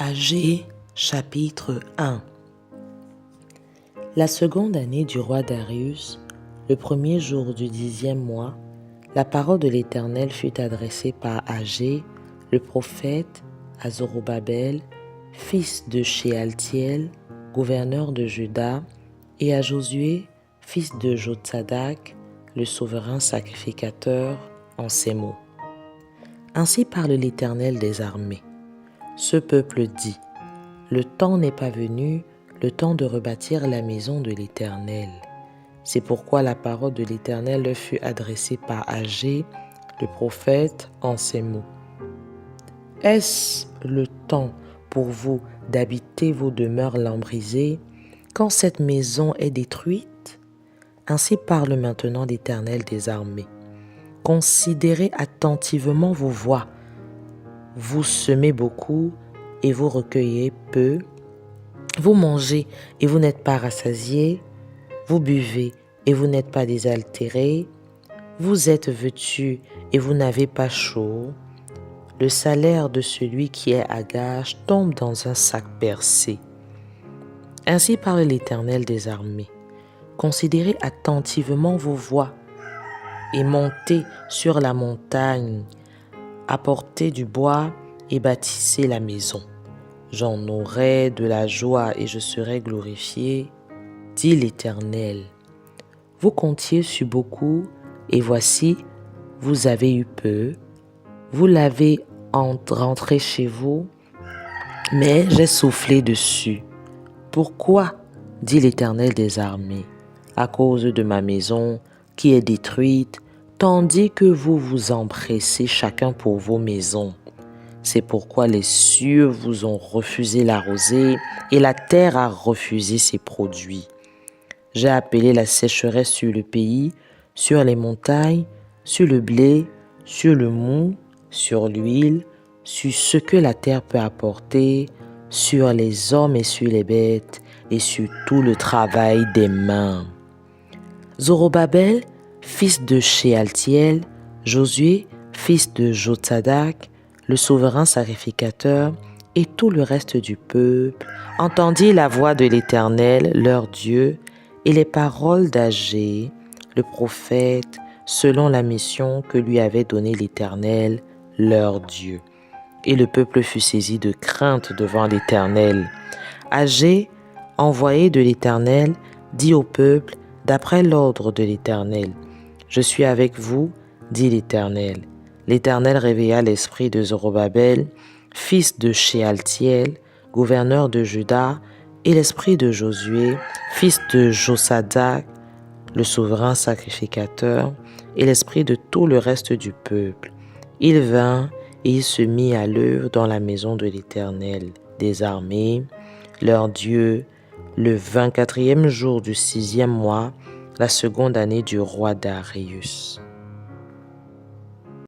Agée, chapitre 1. La seconde année du roi Darius, le premier jour du 10e mois, la parole de l'Éternel fut adressée par Agée, le prophète, à Zorobabel, fils de Shealtiel, gouverneur de Juda, et à Josué, fils de Jotsadak, le souverain sacrificateur, en ces mots. Ainsi parle l'Éternel des armées. Ce peuple dit, le temps n'est pas venu, le temps de rebâtir la maison de l'Éternel. C'est pourquoi la parole de l'Éternel leur fut adressée par Agée, le prophète, en ces mots. Est-ce le temps pour vous d'habiter vos demeures lambrisées quand cette maison est détruite? Ainsi parle maintenant l'Éternel des armées. Considérez attentivement vos voies. Vous semez beaucoup et vous recueillez peu. Vous mangez et vous n'êtes pas rassasiés. Vous buvez et vous n'êtes pas désaltérés. Vous êtes vêtus et vous n'avez pas chaud. Le salaire de celui qui est à gage tombe dans un sac percé. Ainsi parle l'Éternel des armées. Considérez attentivement vos voies et montez sur la montagne. Apportez du bois et bâtissez la maison. J'en aurai de la joie et je serai glorifié, dit l'Éternel. Vous comptiez sur beaucoup et voici, vous avez eu peu. Vous l'avez rentré chez vous, mais j'ai soufflé dessus. Pourquoi, dit l'Éternel des armées, à cause de ma maison qui est détruite, tandis que vous vous empressez chacun pour vos maisons. C'est pourquoi les cieux vous ont refusé la rosée et la terre a refusé ses produits. J'ai appelé la sécheresse sur le pays, sur les montagnes, sur le blé, sur le mou, sur l'huile, sur ce que la terre peut apporter, sur les hommes et sur les bêtes, et sur tout le travail des mains. Zorobabel, fils de Shealtiel, Josué, fils de Jotsadak, le souverain sacrificateur, et tout le reste du peuple, entendit la voix de l'Éternel, leur Dieu, et les paroles d'Agée, le prophète, selon la mission que lui avait donnée l'Éternel, leur Dieu. Et le peuple fut saisi de crainte devant l'Éternel. Agée, envoyé de l'Éternel, dit au peuple, d'après l'ordre de l'Éternel, « Je suis avec vous, dit l'Éternel. » L'Éternel réveilla l'esprit de Zorobabel, fils de Shealtiel, gouverneur de Juda, et l'esprit de Josué, fils de Jotsadak, le souverain sacrificateur, et l'esprit de tout le reste du peuple. Il vint et il se mit à l'œuvre dans la maison de l'Éternel des armées, leur Dieu, le 24e jour du 6e mois, la seconde année du roi Darius.